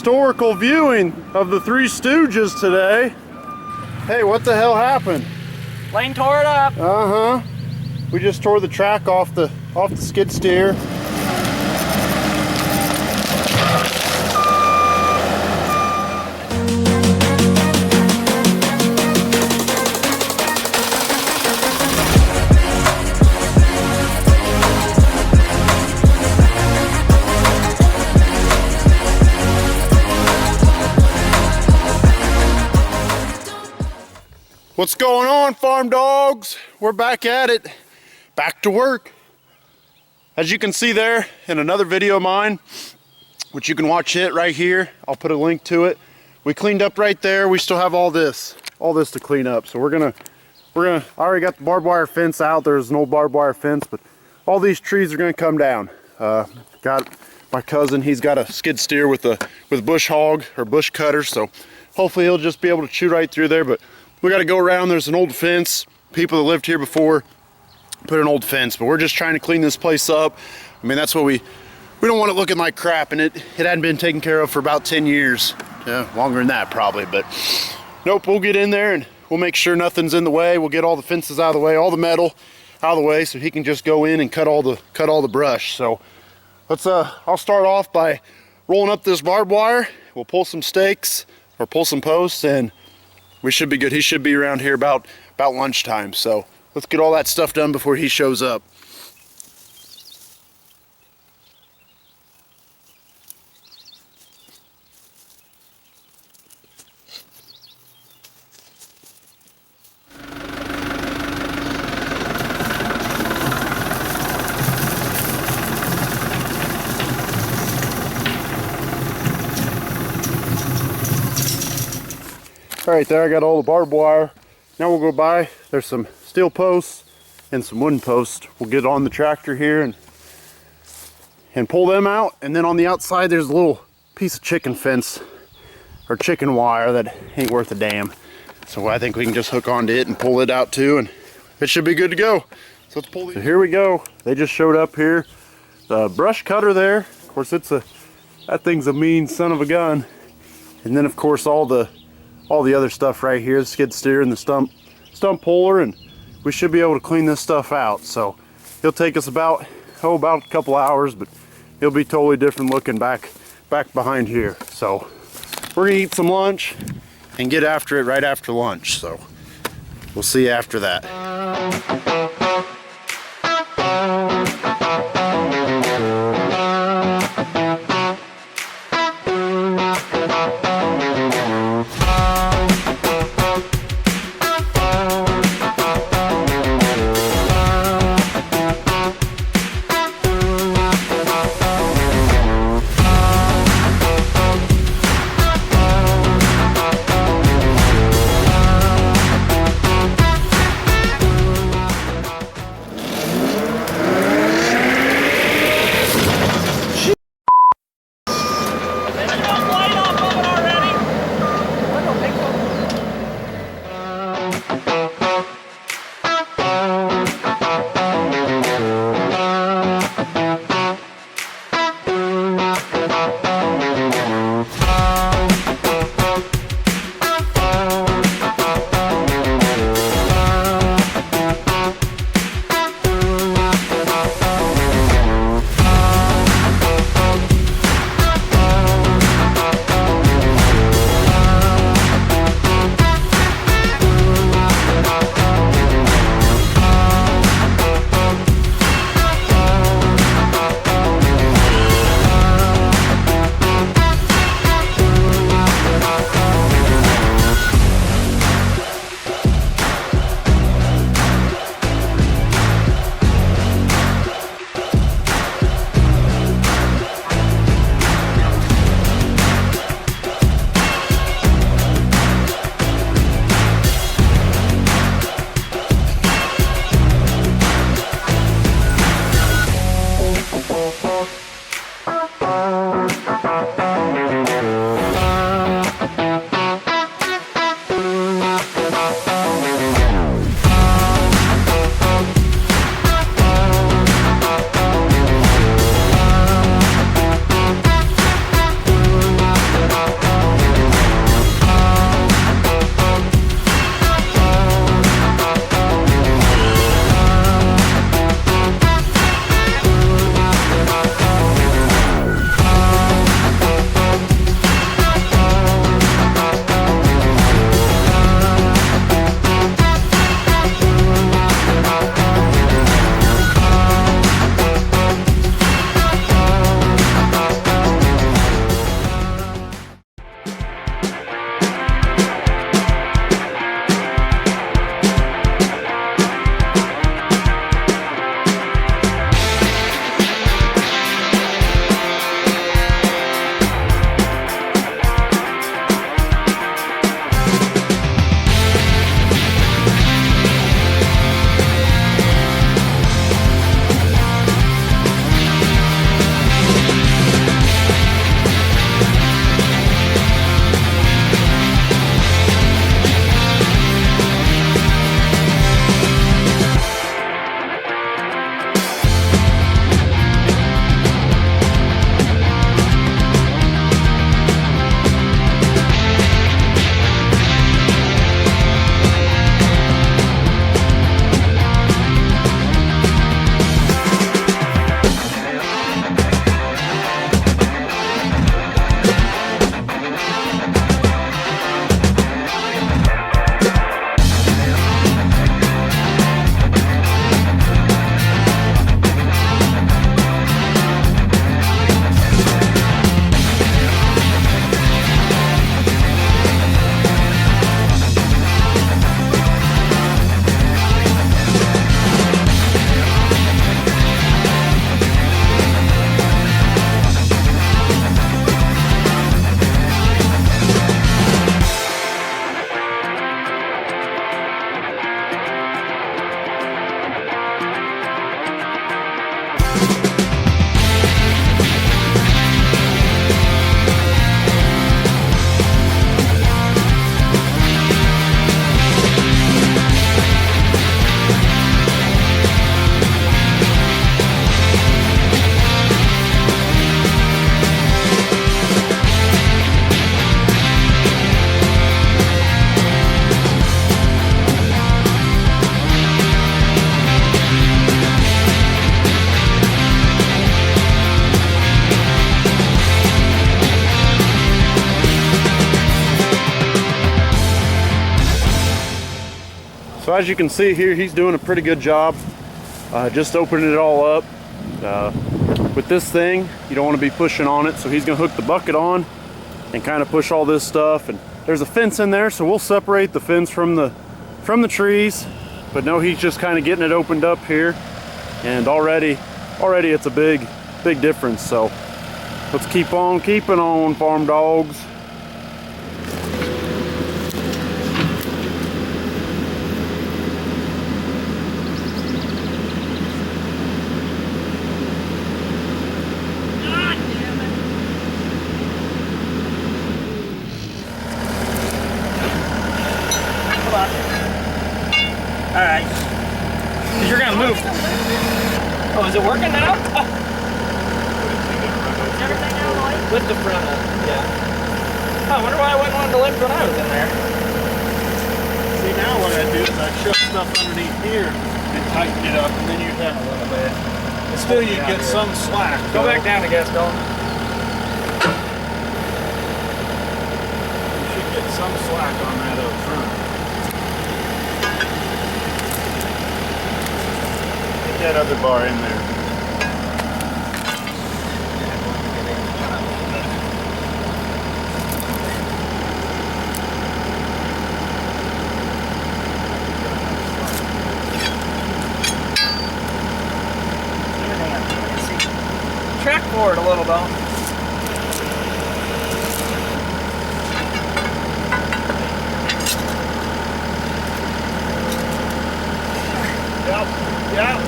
historical viewing of the Three Stooges today. Hey, what the hell happened? Lane tore it up. Uh-huh. We just tore the track off the skid steer. What's going on, Farm Dogs? We're back at it. Back to work. As you can see there in another video of mine, which you can watch it right here. I'll put a link to it. We cleaned up right there. We still have all this to clean up. So we're gonna, I already got the barbed wire fence out. There's an old barbed wire fence, but all these trees are gonna come down. Got my cousin, he's got a skid steer with bush hog or bush cutter. So hopefully he'll just be able to chew right through there, but we got to go around. There's an old fence. People that lived here before put an old fence, but we're just trying to clean this place up. I mean, that's what we don't want it looking like crap, and it hadn't been taken care of for about 10 years. Yeah, longer than that probably, but nope, we'll get in there and we'll make sure nothing's in the way. We'll get all the fences out of the way, all the metal out of the way, so he can just go in and cut all the brush. So let's I'll start off by rolling up this barbed wire. We'll pull some stakes or pull some posts, and we should be good. He should be around here about lunchtime. So let's get all that stuff done before he shows up. All right, there I got all the barbed wire. Now we'll go by. There's some steel posts and some wooden posts. We'll get on the tractor here and pull them out. And then on the outside, there's a little piece of chicken fence or chicken wire that ain't worth a damn. So I think we can just hook onto it and pull it out too, and it should be good to go. So let's pull these. So here we go. They just showed up here. The brush cutter there. Of course, that thing's a mean son of a gun. And then of course all the other stuff right here, the skid steer and the stump puller, and we should be able to clean this stuff out. So it'll take us about a couple hours, but it'll be totally different looking back behind here. So we're gonna eat some lunch and get after it right after lunch. So we'll see you after that. So as you can see here, he's doing a pretty good job. Just opening it all up. With this thing, you don't want to be pushing on it, so he's going to hook the bucket on and kind of push all this stuff. And there's a fence in there, so we'll separate the fence from the trees. But no, he's just kind of getting it opened up here, and already it's a big difference. So let's keep on keeping on, Farm Dawgs. Alright. Because you're going to move. Oh, is it working now? Oh. Is everything now light? With the front up, yeah. Oh, I wonder why I wasn't on the lift when I was in there. See, now what I do is I shove stuff underneath here and tighten it up, and then you have a little bit. But still, you get some slack. Go back down, I guess, Colin. You should get some slack on that up front. That other bar in there. Track forward a little, though.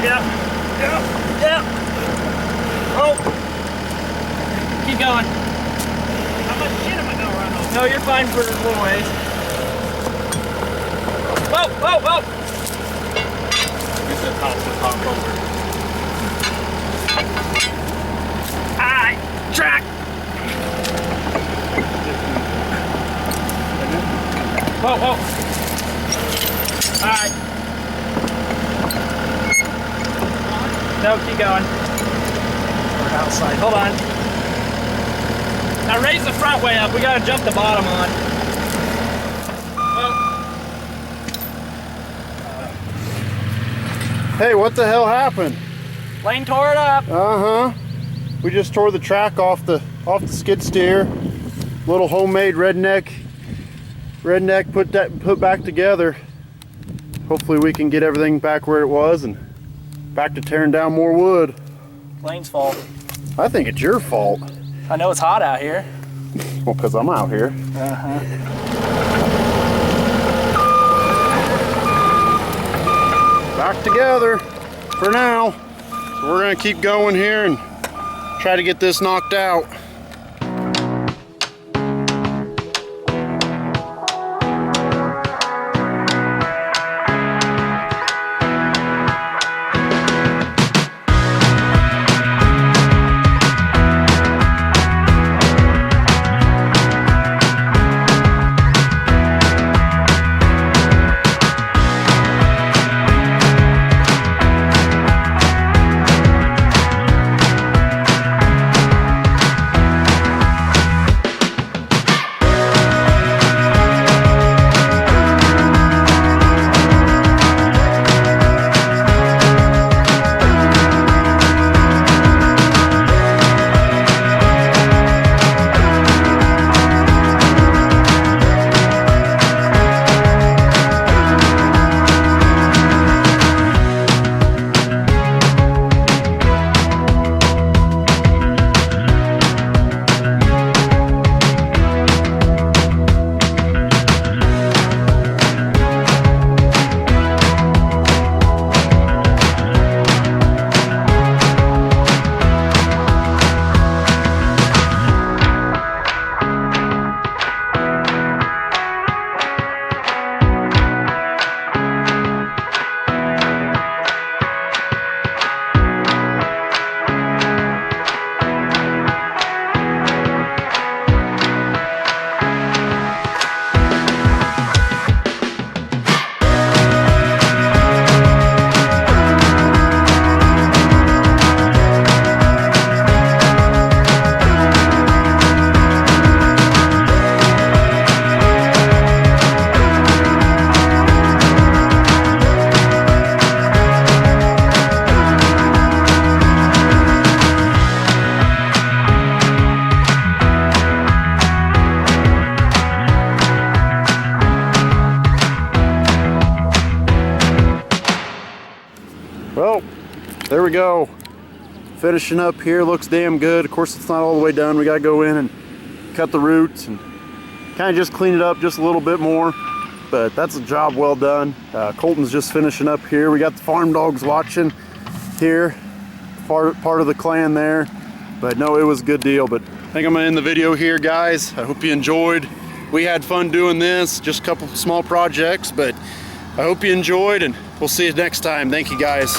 Yep. Oh. Keep going. How much shit am I gonna run over? No, you're fine for a little ways. Whoa. Get the top to pop over. Alright, track. Whoa. Alright. No, keep going. We're outside. Hold on. Now raise the front way up. We gotta jump the bottom on. Well, Hey, what the hell happened? Lane tore it up. We just tore the track off the skid steer. Little homemade redneck put back together. Hopefully we can get everything back where it was and back to tearing down more wood. Lane's fault. I think it's your fault. I know it's hot out here. Well, because I'm out here. Back together for now. So we're going to keep going here and try to get this knocked out. Well, there we go. Finishing up here, looks damn good. Of course, it's not all the way done. We gotta go in and cut the roots and kind of just clean it up just a little bit more. But that's a job well done. Colton's just finishing up here. We got the Farm Dawgs watching here, part of the clan there. But no, it was a good deal. But I think I'm gonna end the video here, guys. I hope you enjoyed. We had fun doing this, just a couple small projects, but I hope you enjoyed, and we'll see you next time. Thank you, guys.